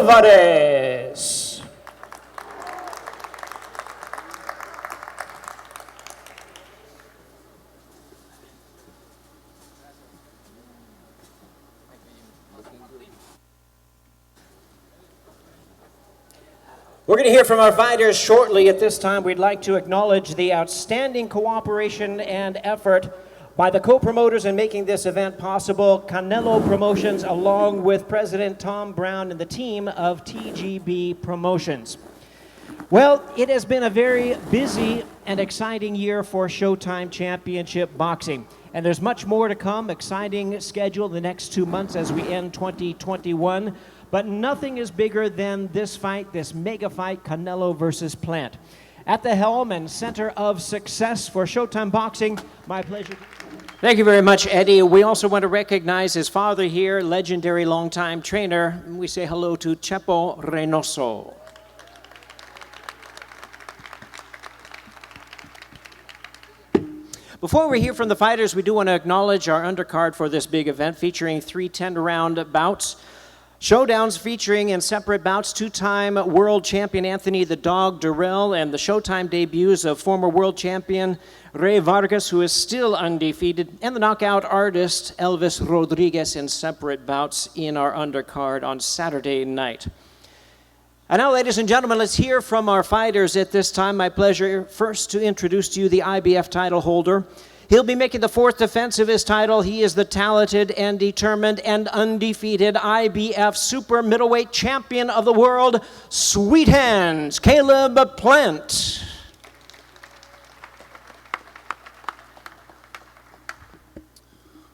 Alvarez. We're going to hear from our fighters shortly. At this time, we'd like to acknowledge the outstanding cooperation and effort by the co-promoters in making this event possible, Canelo Promotions, along with President Tom Brown and the team of TGB Promotions. Well, it has been a very busy and exciting year for Showtime Championship Boxing. And there's much more to come, exciting schedule the next 2 months as we end 2021. But nothing is bigger than this fight, this mega fight, Canelo versus Plant. At the helm and center of success for Showtime Boxing, my pleasure. Thank you very much, Eddie. We also want to recognize his father here, legendary longtime trainer. We say hello to Chepo Reynoso. Before we hear from the fighters, we do want to acknowledge our undercard for this big event featuring 3 10-round bouts. Showdowns featuring in separate bouts two-time world champion Anthony the Dog Durrell and the Showtime debuts of former world champion Rey Vargas, who is still undefeated, and the knockout artist Elvis Rodriguez in separate bouts in our undercard on Saturday night. And now, ladies and gentlemen, let's hear from our fighters at this time. My pleasure first to introduce to you the IBF title holder. He'll be making the 4th defense of his title. He is the talented and determined and undefeated IBF super middleweight champion of the world, Sweet Hands, Caleb Plant.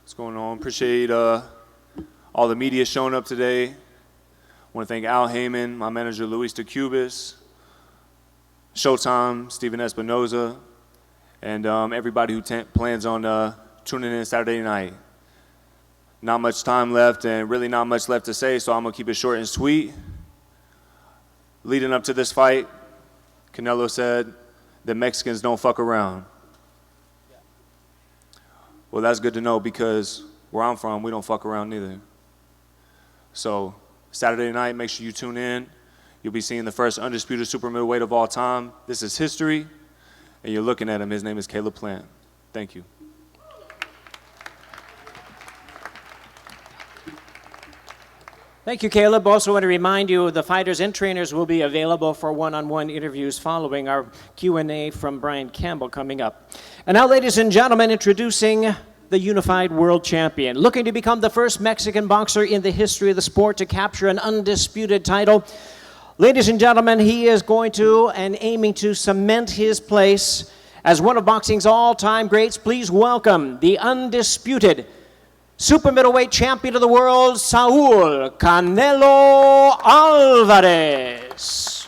What's going on? Appreciate all the media showing up today. I want to thank Al Heyman, my manager Luis de Cubas, Showtime, Steven Espinoza, and everybody who plans on tuning in Saturday night. Not much time left and really not much left to say, so I'm going to keep it short and sweet. Leading up to this fight, Canelo said that Mexicans don't fuck around. Well, that's good to know because where I'm from, we don't fuck around neither. So Saturday night, make sure you tune in. You'll be seeing the first undisputed super middleweight of all time. This is history. And you're looking at him. His name is Caleb Plant. Thank you. Thank you, Caleb. Also want to remind you the fighters and trainers will be available for one-on-one interviews following our Q&A from Brian Campbell coming up. And now, ladies and gentlemen, introducing the unified world champion, looking to become the first Mexican boxer in the history of the sport to capture an undisputed title. Ladies and gentlemen, he is going to and aiming to cement his place as one of boxing's all-time greats. Please welcome the undisputed super middleweight champion of the world, Saul Canelo Alvarez.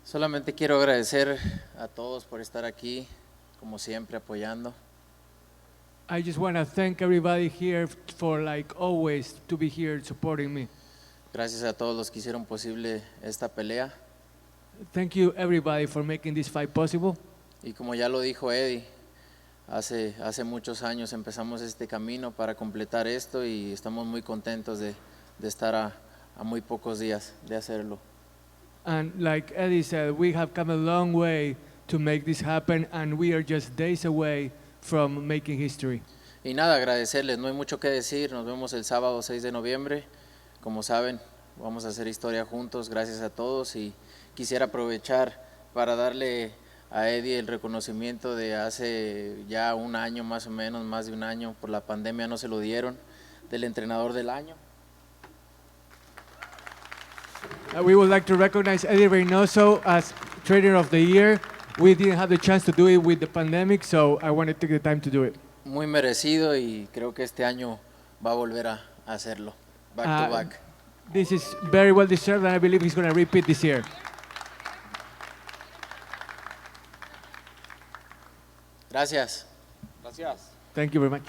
Solamente quiero agradecer a todos por estar aquí, como siempre, apoyando. I just want to thank everybody here for, like always, to be here supporting me. Gracias a todos los que hicieron posible esta pelea. Thank you, everybody, for making this fight possible. Y como ya lo dijo Eddie, hace muchos años empezamos este camino para completar esto y estamos muy contentos de estar a muy pocos días de hacerlo. And like Eddie said, we have come a long way to make this happen, and we are just days away from making history. Y nada, agradecerles, no hay mucho que decir. Nos vemos el sábado 6 de noviembre. Como saben, vamos a hacer historia juntos, gracias a todos, y quisiera aprovechar para darle a Eddie el reconocimiento de hace ya un año más o menos, más de un año, por la pandemia no se lo dieron, del entrenador del año. We would like to recognize Eddie Reynoso as Trainer of the Year. We didn't have the chance to do it with the pandemic, so I wanted to take the time to do it. Muy merecido y creo que este año va a volver a hacerlo. Back to back. This is very well deserved, and I believe he's going to repeat this year. Gracias. Gracias. Thank you very much.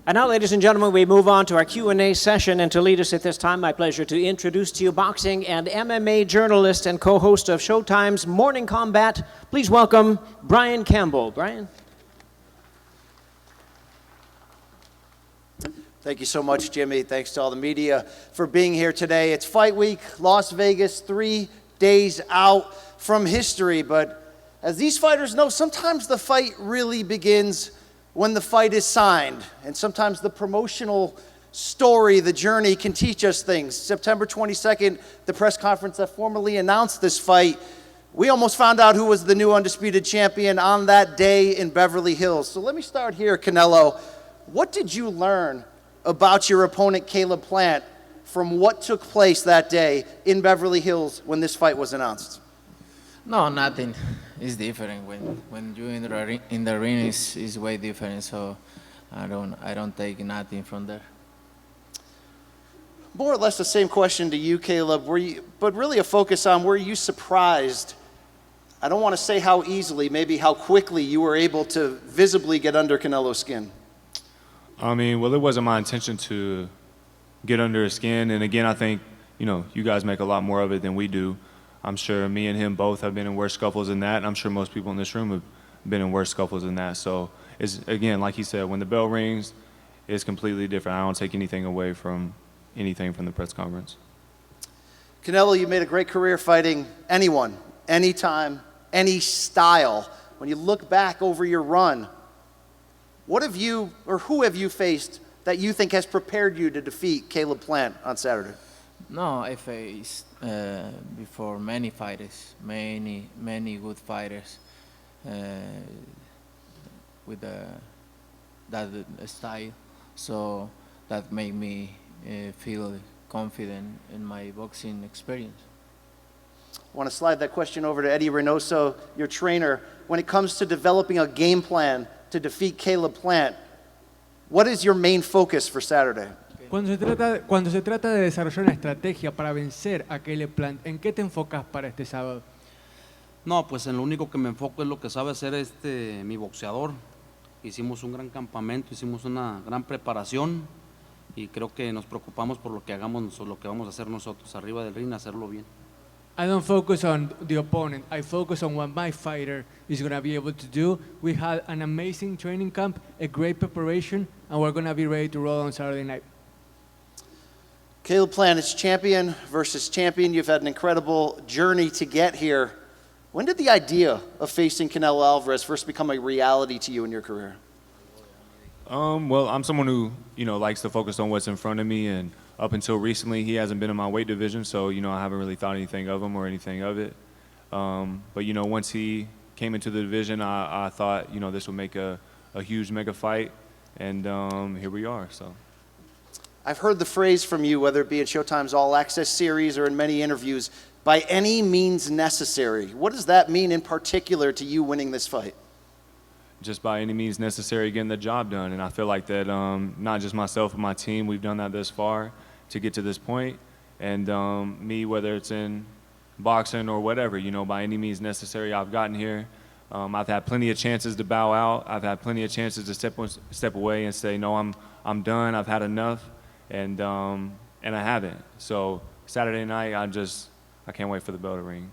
And now, ladies and gentlemen, we move on to our Q&A session. And to lead us at this time, my pleasure to introduce to you boxing and MMA journalist and co-host of Showtime's Morning Combat. Please welcome Brian Campbell. Brian. Thank you so much, Jimmy. Thanks to all the media for being here today. It's Fight Week, Las Vegas, 3 days out from history. But as these fighters know, sometimes the fight really begins when the fight is signed. And sometimes the promotional story, the journey can teach us things. September 22nd, the press conference that formally announced this fight, we almost found out who was the new undisputed champion on that day in Beverly Hills. So let me start here, Canelo. What did you learn about your opponent, Caleb Plant, from what took place that day in Beverly Hills when this fight was announced? No, nothing. It's different when you're in the ring. Is way different. So I don't take nothing from there. More or less the same question to you, Caleb. But really a focus on, were you surprised? I don't want to say how easily, maybe how quickly you were able to visibly get under Canelo's skin. I mean, well, it wasn't my intention to get under his skin. And again, I think, you guys make a lot more of it than we do. I'm sure me and him both have been in worse scuffles than that. And I'm sure most people in this room have been in worse scuffles than that. So it's, again, like he said, when the bell rings, it's completely different. I don't take anything away from anything from the press conference. Canelo, you made a great career fighting anyone, anytime, any style. When you look back over your run, what have you, or who have you faced that you think has prepared you to defeat Caleb Plant on Saturday? No, I faced before many fighters, many good fighters with that style. So that made me feel confident in my boxing experience. I want to slide that question over to Eddie Reynoso, your trainer. When it comes to developing a game plan to defeat Caleb Plant, what is your main focus for Saturday? Cuando se trata de desarrollar una estrategia para vencer a Caleb Plant, ¿en qué te enfocas para este sábado? No, pues en lo único que me enfoco es lo que sabe hacer mi boxeador. Hicimos un gran campamento, hicimos una gran preparación y creo que nos preocupamos por lo que hagamos, lo que vamos a hacer nosotros arriba del ring, hacerlo bien. I don't focus on the opponent. I focus on what my fighter is going to be able to do. We had an amazing training camp, a great preparation, and we're going to be ready to roll on Saturday night. Caleb Plant is champion versus champion. You've had an incredible journey to get here. When did the idea of facing Canelo Alvarez first become a reality to you in your career? Well, I'm someone who, likes to focus on what's in front of me, and up until recently, he hasn't been in my weight division, so, I haven't really thought anything of him or anything of it. But, once he came into the division, I thought, this would make a huge mega fight, and here we are, so. I've heard the phrase from you, whether it be in Showtime's All Access series or in many interviews, by any means necessary. What does that mean in particular to you winning this fight? Just by any means necessary, getting the job done. And I feel like that not just myself but my team, we've done that this far to get to this point. And me, whether it's in boxing or whatever, by any means necessary, I've gotten here. I've had plenty of chances to bow out. I've had plenty of chances to step away and say, no, I'm done. I've had enough. And I haven't. So Saturday night, I can't wait for the bell to ring.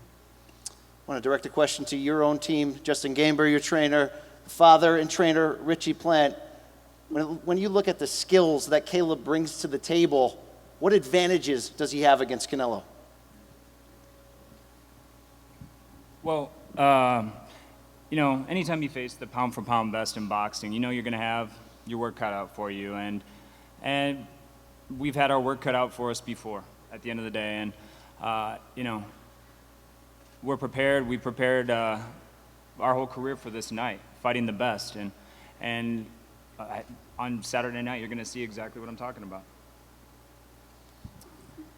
I want to direct a question to your own team. Justin Gainber, your trainer, father and trainer Richie Plant. When you look at the skills that Caleb brings to the table, what advantages does he have against Canelo? Well, anytime you face the pound for pound best in boxing, you're going to have your work cut out for you, and we've had our work cut out for us before. At the end of the day, and we're prepared. We prepared our whole career for this night, fighting the best, and on Saturday night, you're going to see exactly what I'm talking about.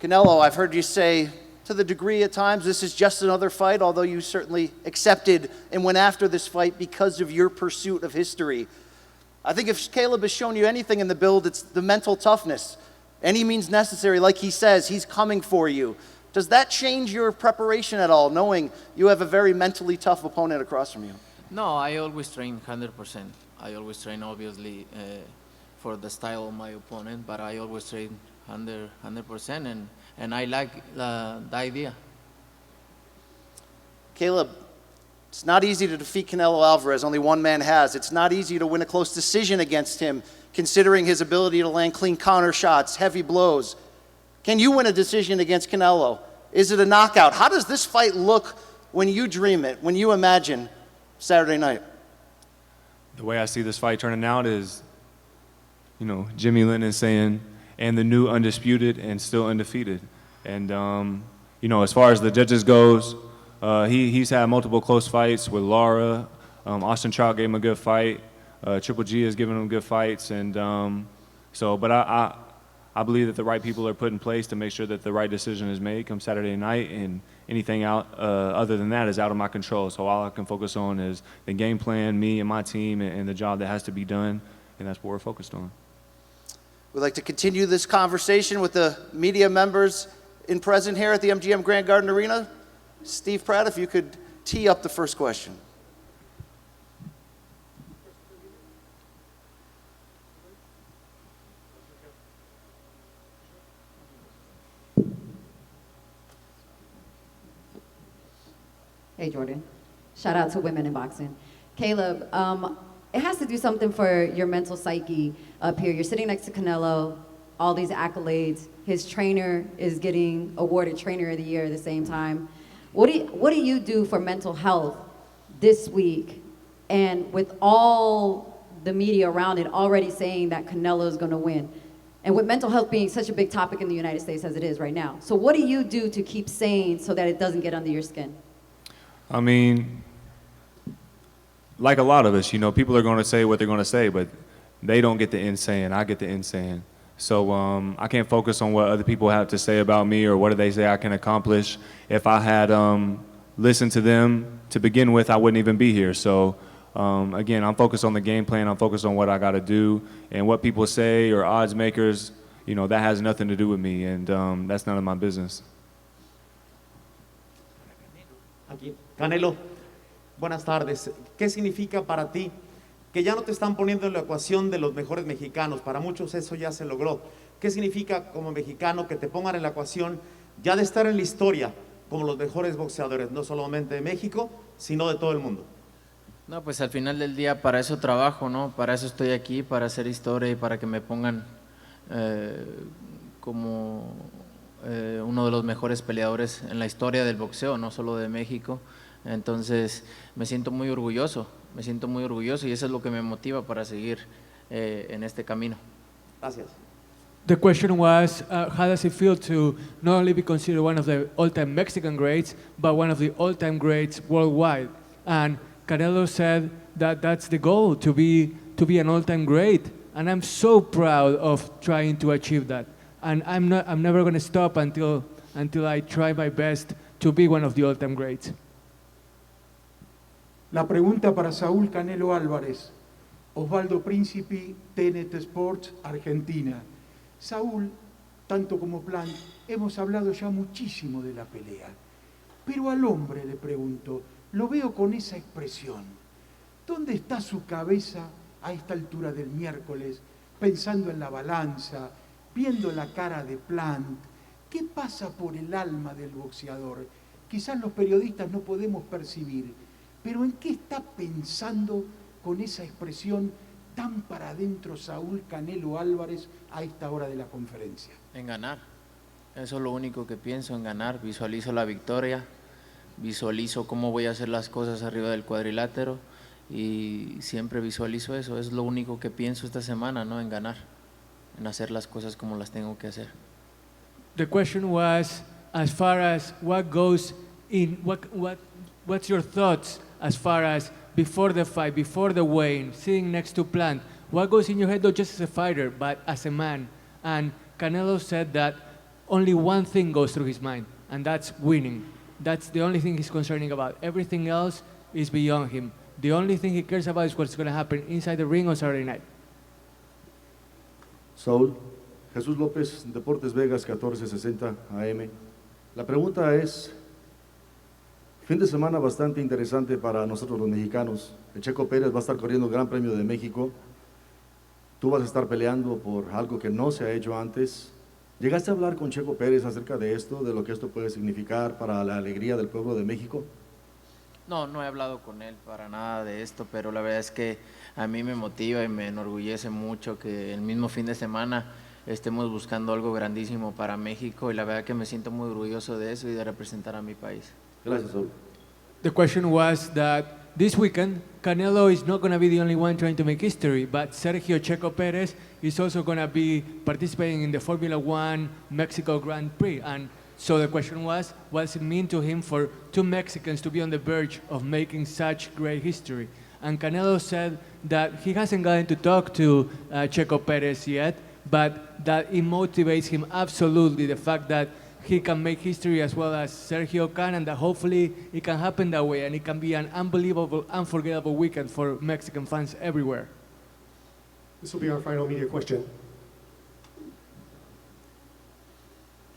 Canelo, I've heard you say, to the degree at times, this is just another fight, although you certainly accepted and went after this fight because of your pursuit of history. I think if Caleb has shown you anything in the build, it's the mental toughness. Any means necessary, like he says, he's coming for you. Does that change your preparation at all, knowing you have a very mentally tough opponent across from you? No, I always train 100%. I always train, obviously, for the style of my opponent, but I always train 100%, and I like the idea. Caleb, It's not easy to defeat Canelo Alvarez, only one man has. It's not easy to win a close decision against him, considering his ability to land clean counter shots, heavy blows. Can you win a decision against Canelo? Is it a knockout? How does this fight look when you dream it, when you imagine Saturday night? The way I see this fight turning out is, Jimmy Lennon saying, and the new undisputed and still undefeated. And, as far as the judges goes, he's had multiple close fights with Lara. Austin Trout gave him a good fight. Triple G has given him good fights. And but I believe that the right people are put in place to make sure that the right decision is made come Saturday night, and anything out other than that is out of my control. So all I can focus on is the game plan, me and my team, and the job that has to be done, and that's what we're focused on. We'd like to continue this conversation with the media members in present here at the MGM Grand Garden Arena. Steve Pratt, if you could tee up the first question. Hey, Jordan. Shout out to women in boxing. Caleb, it has to do something for your mental psyche up here. You're sitting next to Canelo, all these accolades. His trainer is getting awarded Trainer of the Year at the same time. What do you do for mental health this week? And with all the media around it already saying that Canelo is going to win, and with mental health being such a big topic in the United States as it is right now. So what do you do to keep sane so that it doesn't get under your skin? I mean, like a lot of us, people are going to say what they're going to say, but they don't get the end saying. I get the end saying. So I can't focus on what other people have to say about me or what do they say I can accomplish. If I had listened to them to begin with, I wouldn't even be here. So again, I'm focused on the game plan. I'm focused on what I got to do, and what people say or odds makers, that has nothing to do with me, and that's none of my business. Aquí. Canelo, buenas tardes. ¿Qué significa para ti que ya no te están poniendo en la ecuación de los mejores mexicanos? Para muchos eso ya se logró. ¿Qué significa como mexicano que te pongan en la ecuación ya de estar en la historia como los mejores boxeadores, no solamente de México, sino de todo el mundo? No, pues al final del día para eso trabajo, ¿no? Para eso estoy aquí, para hacer historia y para que me pongan como uno de los mejores peleadores en la historia del boxeo, no solo de México. Entonces me siento muy orgulloso y eso es lo que me motiva para seguir en este camino. Gracias. The question was, how does it feel to not only be considered one of the all-time Mexican greats, but one of the all-time greats worldwide? And Canelo said that that's the goal, to be an all-time great. And I'm so proud of trying to achieve that. And I'm never going to stop until I try my best to be one of the all-time greats. La pregunta para Saúl Canelo Álvarez, Osvaldo Príncipe, TNT Sports, Argentina. Saúl, tanto como Plan, hemos hablado ya muchísimo de la pelea, pero al hombre le pregunto, lo veo con esa expresión. ¿Dónde está su cabeza a esta altura del miércoles, pensando en la balanza, viendo la cara de Plant? ¿Qué pasa por el alma del boxeador? Quizás los periodistas no podemos percibir, pero ¿en qué está pensando con esa expresión tan para adentro Saúl Canelo Álvarez a esta hora de la conferencia? En ganar, eso es lo único que pienso, en ganar. Visualizo la victoria, visualizo cómo voy a hacer las cosas arriba del cuadrilátero y siempre visualizo eso. Es lo único que pienso esta semana, ¿no? En ganar, en hacer las cosas como las tengo que hacer. The question was, as far as what goes in, what's your thoughts as far as before the fight, before the weigh-in, sitting next to Plant? What goes in your head, not just as a fighter, but as a man? And Canelo said that only one thing goes through his mind, and that's winning. That's the only thing he's concerning about. Everything else is beyond him. The only thing he cares about is what's going to happen inside the ring on Saturday night. Saúl, Jesús López, Deportes Vegas, 1460 AM. La pregunta es, fin de semana bastante interesante para nosotros los mexicanos. El Checo Pérez va a estar corriendo el Gran Premio de México. Tú vas a estar peleando por algo que no se ha hecho antes. ¿Llegaste a hablar con Checo Pérez acerca de esto, de lo que esto puede significar para la alegría del pueblo de México? No, no he hablado con él para nada de esto, pero la verdad es que a mí me motiva y me enorgullece mucho que el mismo fin de semana estemos buscando algo grandísimo para México y la verdad que me siento muy orgulloso de eso y de representar a mi país. Gracias, Saúl. The question was that this weekend, Canelo is not going to be the only one trying to make history, but Sergio Checo Perez is also going to be participating in the Formula One Mexico Grand Prix. And so the question was, what does it mean to him for two Mexicans to be on the verge of making such great history? And Canelo said that he hasn't gotten to talk to Checo Perez yet, but that it motivates him absolutely, the fact that he can make history as well as Sergio can, and that hopefully it can happen that way, and it can be an unbelievable, unforgettable weekend for Mexican fans everywhere. This will be our final media question.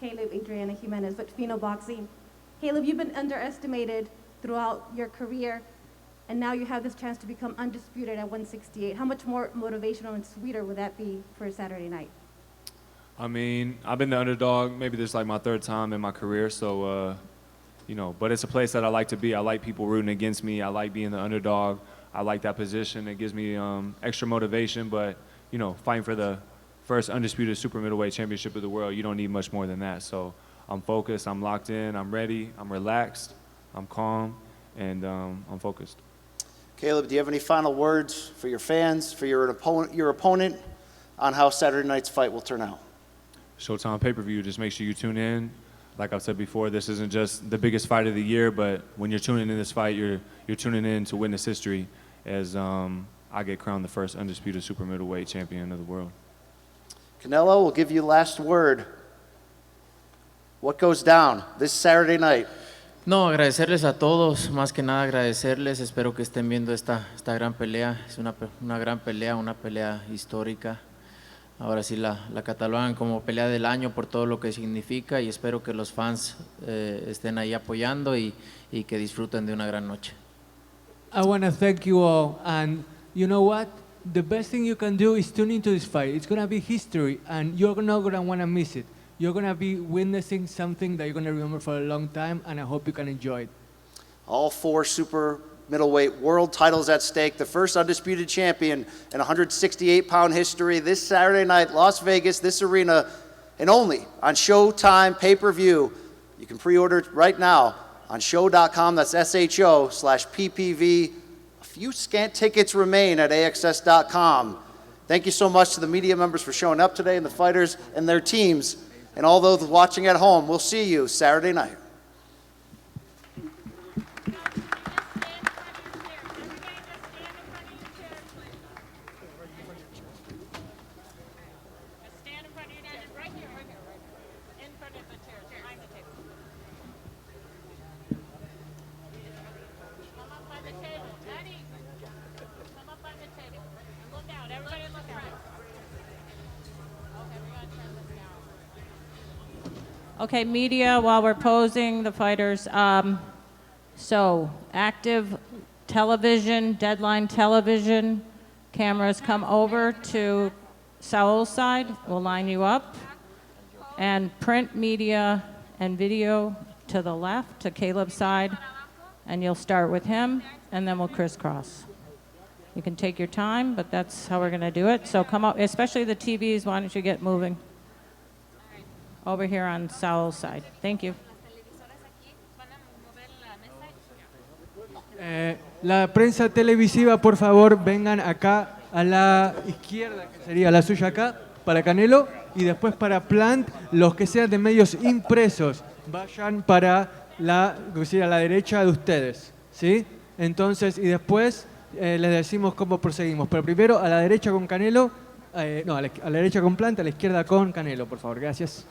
Caleb Adriana Jimenez with Fino Boxing. Caleb, you've been underestimated throughout your career, and now you have this chance to become undisputed at 168. How much more motivational and sweeter would that be for Saturday night? I mean, I've been the underdog. Maybe this is like my third time in my career, so, you know, but it's a place that I like to be. I like people rooting against me. I like being the underdog. I like that position. It gives me extra motivation, but, you know, fighting for the first undisputed super middleweight championship of the world, you don't need much more than that. So I'm focused, I'm locked in, I'm ready, I'm relaxed, I'm calm, and I'm focused. Caleb, do you have any final words for your fans, for your opponent on how Saturday night's fight will turn out? Showtime pay-per-view, just make sure you tune in. Like I've said before, this isn't just the biggest fight of the year, but when you're tuning in this fight, you're tuning in to witness history as I get crowned the first undisputed super middleweight champion of the world. Canelo, we'll give you the last word. What goes down this Saturday night? No, agradecerles a todos, más que nada agradecerles, espero que estén viendo esta gran pelea, es una gran pelea, una pelea histórica. Ahora sí la catalogan como pelea del año por todo lo que significa y espero que los fans estén ahí apoyando y que disfruten de una gran noche. I want to thank you all, and you know what? The best thing you can do is tune into this fight. It's going to be history, and you're not going to want to miss it. You're going to be witnessing something that you're going to remember for a long time, and I hope you can enjoy it. All 4 super middleweight world titles at stake. The first undisputed champion in 168-pound history this Saturday night, Las Vegas, this arena, and only on Showtime pay-per-view. You can pre-order it right now on show.com. That's SHO/PPV. A few scant tickets remain at AXS.com. Thank you so much to the media members for showing up today and the fighters and their teams. And all those watching at home, we'll see you Saturday night. Okay, media, while we're posing the fighters, so active television, Deadline Television, cameras come over to Saul's side, we'll line you up, and print media and video to the left, to Caleb's side, and you'll start with him, and then we'll crisscross. You can take your time, but that's how we're gonna do it. So come up, especially the TVs, why don't you get moving? Over here on Saul's side. Thank you. La prensa televisiva, por favor, vengan acá a la izquierda, que sería la suya acá, para Canelo, y después para Plant, los que sean de medios impresos, vayan para la derecha de ustedes, ¿sí? Entonces, y después les decimos cómo proseguimos, pero primero a la derecha con Canelo, no, a la derecha con Plant, a la izquierda con Canelo, por favor, gracias.